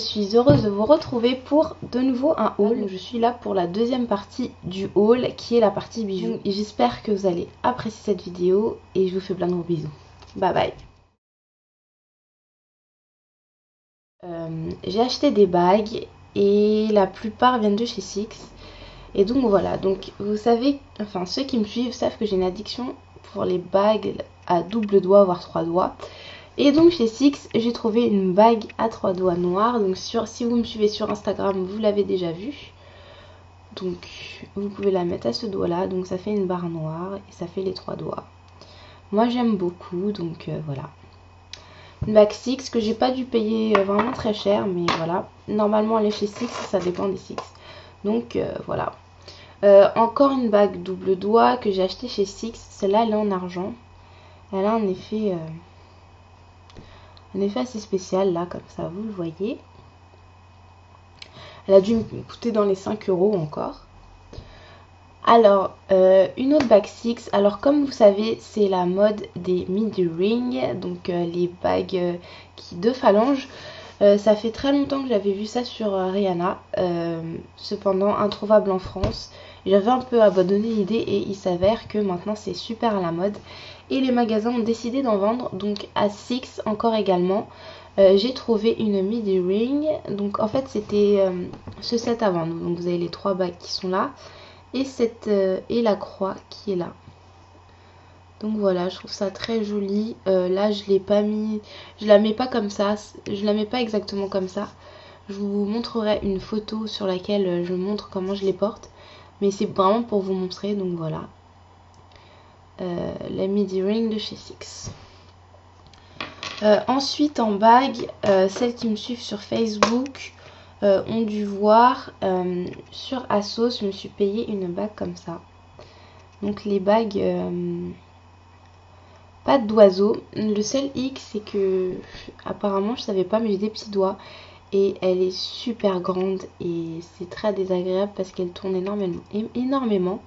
suis heureuse de vous retrouver pour de nouveau un haul. Je suis là pour la deuxième partie du haul qui est la partie bijoux. Et j'espère que vous allez apprécier cette vidéo et je vous fais plein de gros bisous. Bye bye. J'ai acheté des bagues et la plupart viennent de chez Six. Et donc voilà, donc vous savez, enfin ceux qui me suivent savent que j'ai une addiction pour les bagues à double doigt voire 3 doigts. Et donc chez Six, j'ai trouvé une bague à 3 doigts noire. Donc si vous me suivez sur Instagram, vous l'avez déjà vue. Donc vous pouvez la mettre à ce doigt là. Donc ça fait une barre noire et ça fait les 3 doigts. Moi j'aime beaucoup, donc voilà. Une bague Six que j'ai pas dû payer vraiment très cher, mais voilà. Normalement elle est chez Six, ça dépend des Six. Donc voilà. Encore une bague double doigt que j'ai acheté chez Six. Celle-là elle est en argent. Elle a un effet assez spécial là, comme ça, vous le voyez. Elle a dû me coûter dans les 5 € encore. Alors, une autre bague Six. Alors, comme vous savez, c'est la mode des midi ring, donc les bagues de phalanges. Ça fait très longtemps que j'avais vu ça sur Rihanna, cependant introuvable en France. J'avais un peu abandonné l'idée et il s'avère que maintenant c'est super à la mode. Et les magasins ont décidé d'en vendre, donc à Six encore également. J'ai trouvé une midi ring, donc en fait c'était ce set à vendre. Donc vous avez les 3 bagues qui sont là et, et la croix qui est là. Donc voilà, je trouve ça très joli. Là je l'ai pas mis, je la mets pas comme ça, je la mets pas exactement comme ça. Je vous montrerai une photo sur laquelle je montre comment je les porte. Mais c'est vraiment pour vous montrer, donc voilà. La midi ring de chez Six. Ensuite en bague, celles qui me suivent sur Facebook ont dû voir sur Asos, je me suis payé une bague comme ça. Donc les bagues pas d'oiseau. Le seul hic c'est que apparemment je savais pas, mais j'ai des petits doigts et elle est super grande et c'est très désagréable parce qu'elle tourne énormément.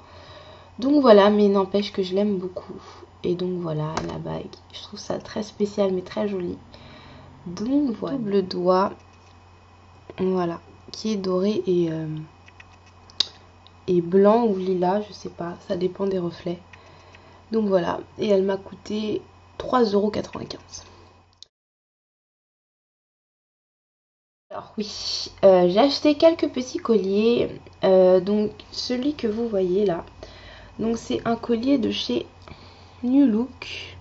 Donc voilà, mais n'empêche que je l'aime beaucoup. Et donc voilà la bague. Je trouve ça très spécial mais très joli. Donc voilà. Double doigt. Voilà. Qui est doré et blanc ou lilas, je sais pas. Ça dépend des reflets. Donc voilà. Et elle m'a coûté 3,95 €. Alors oui, j'ai acheté quelques petits colliers. Donc celui que vous voyez là. Donc c'est un collier de chez New Look,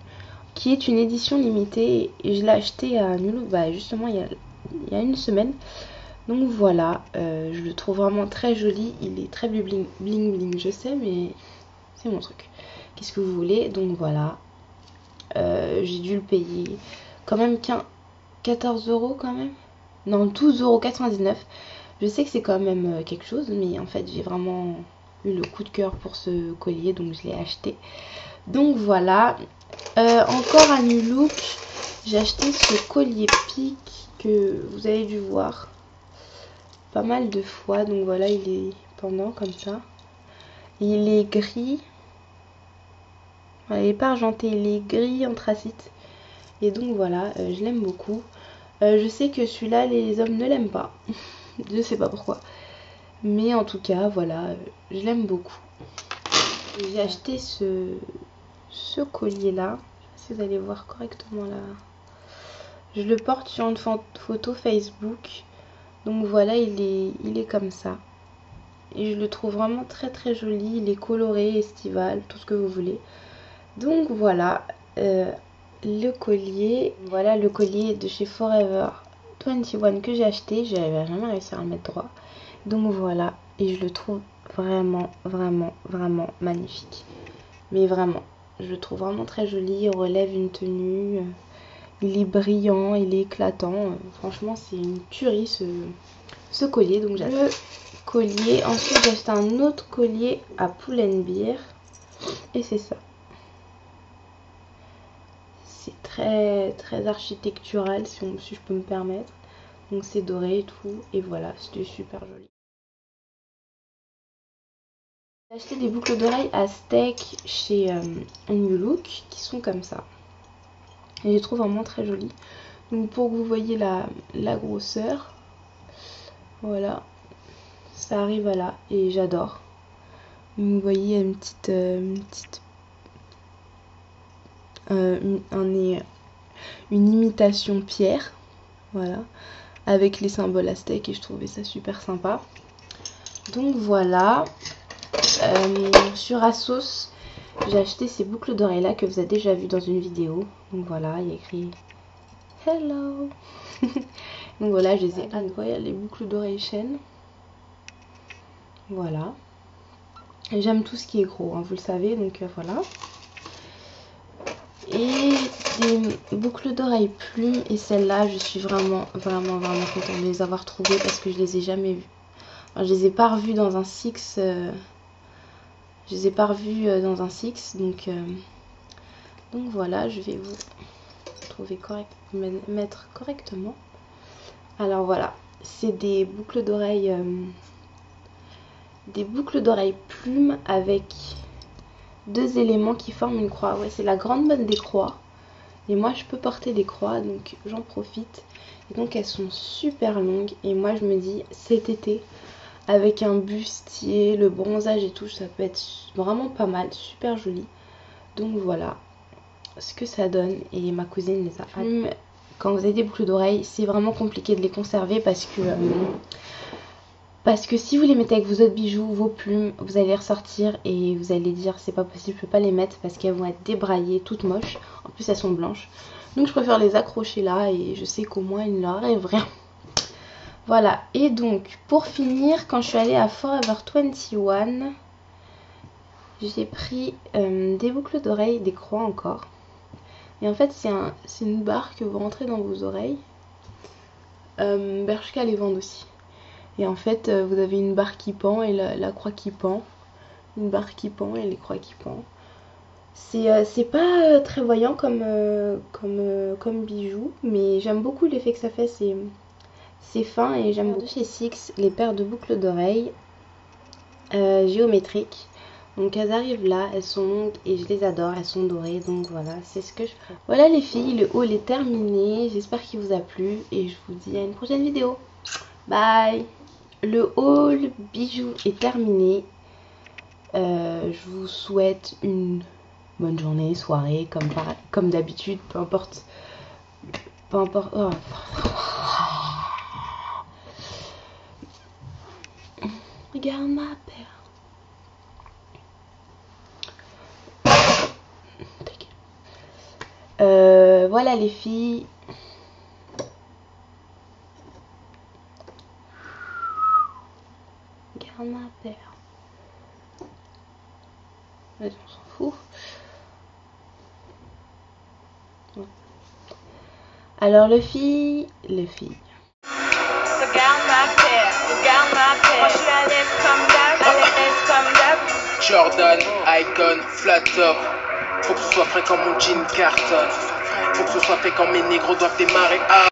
qui est une édition limitée et je l'ai acheté à New Look justement il y a une semaine. Donc voilà, je le trouve vraiment très joli, il est très bling bling, je sais, mais c'est mon truc. Qu'est-ce que vous voulez? Donc voilà, j'ai dû le payer quand même 14 € quand même. Non, 12,99 €. Je sais que c'est quand même quelque chose, mais en fait j'ai vraiment eu le coup de cœur pour ce collier, donc je l'ai acheté. Donc voilà, encore à New Look, j'ai acheté ce collier pic que vous avez dû voir pas mal de fois. Donc voilà, il est pendant comme ça. Il est gris. Voilà, il est pas argenté, il est gris anthracite. Et donc voilà, je l'aime beaucoup. Je sais que celui-là, les hommes ne l'aiment pas. Je sais pas pourquoi. Mais en tout cas, voilà, je l'aime beaucoup. J'ai acheté ce collier-là. Je sais pas si vous allez voir correctement là. Je le porte sur une photo Facebook. Donc voilà, il est comme ça. Et je le trouve vraiment très très joli. Il est coloré, estival, tout ce que vous voulez. Donc voilà, le collier. Voilà le collier de chez Forever 21 que j'ai acheté. J'avais jamais réussi à le mettre droit. Donc voilà, et je le trouve vraiment magnifique. Mais vraiment, je le trouve vraiment très joli. Il relève une tenue. Il est brillant, il est éclatant. Franchement, c'est une tuerie ce collier. Donc j'ai le collier. Ensuite, j'ai acheté un autre collier à Pull&Bear. Et c'est ça. C'est très architectural, si je peux me permettre. Donc c'est doré et tout. Et voilà, c'était super joli. J'ai acheté des boucles d'oreilles à steak chez New Look qui sont comme ça. Et je les trouve vraiment très jolies. Donc pour que vous voyez la grosseur, Voilà, ça arrive à là et j'adore. Vous voyez une imitation pierre, voilà, avec les symboles aztèques et je trouvais ça super sympa. Donc voilà, sur Asos, j'ai acheté ces boucles d'oreilles là que vous avez déjà vu dans une vidéo. Donc voilà, il y a écrit Hello. Donc voilà, je les ai incroyables, les boucles d'oreilles chaîne. Voilà. J'aime tout ce qui est gros, hein, vous le savez, donc voilà. Et des boucles d'oreilles plumes, et celles-là, je suis vraiment contente de les avoir trouvées parce que je les ai jamais vues. Enfin, je les ai pas revues dans un Six. Je les ai pas revues dans un Six, donc voilà, je vais vous trouver mettre correctement. Alors voilà, c'est des boucles d'oreilles plumes avec deux éléments qui forment une croix. Ouais, c'est la grande bonne des croix. Et moi, je peux porter des croix, donc j'en profite. Et donc, elles sont super longues. Et moi, je me dis, cet été, avec un bustier, le bronzage et tout, ça peut être vraiment pas mal, super joli. Donc voilà ce que ça donne. Et ma cousine les a plumes. Quand vous avez des boucles d'oreilles, c'est vraiment compliqué de les conserver parce que si vous les mettez avec vos autres bijoux, vos plumes, vous allez les ressortir et vous allez dire c'est pas possible, je peux pas les mettre parce qu'elles vont être débraillées, toutes moches. En plus elles sont blanches. Donc je préfère les accrocher là et je sais qu'au moins il ne leur arrive rien. Voilà, et donc pour finir, quand je suis allée à Forever 21, j'ai pris des boucles d'oreilles, des croix encore. Et en fait c'est une barre que vous rentrez dans vos oreilles. Bershka les vendent aussi. Et en fait, vous avez une barre qui pend et la croix qui pend. Une barre qui pend et les croix qui pendent. C'est pas très voyant comme bijou, mais j'aime beaucoup l'effet que ça fait. C'est fin et j'aime beaucoup. Chez Six, les paires de boucles d'oreilles géométriques. Donc elles arrivent là, elles sont longues et je les adore, elles sont dorées. Donc voilà, c'est ce que je ferai. Voilà les filles, le haul est terminé. J'espère qu'il vous a plu et je vous dis à une prochaine vidéo. Bye. Le haul bijoux est terminé. Je vous souhaite une bonne journée, soirée, comme d'habitude, peu importe. Oh. Regarde ma paire. Voilà les filles. Regarde ma paire. Vas-y, on s'en fout. Ouais. Alors le filles. Regarde ma paire. Moi je suis à l'aise comme d'hab. Jordan, Icon, Flat Top. Faut que ce soit frais comme mon jean carton. Faut que ce soit fait quand mes négros doivent démarrer.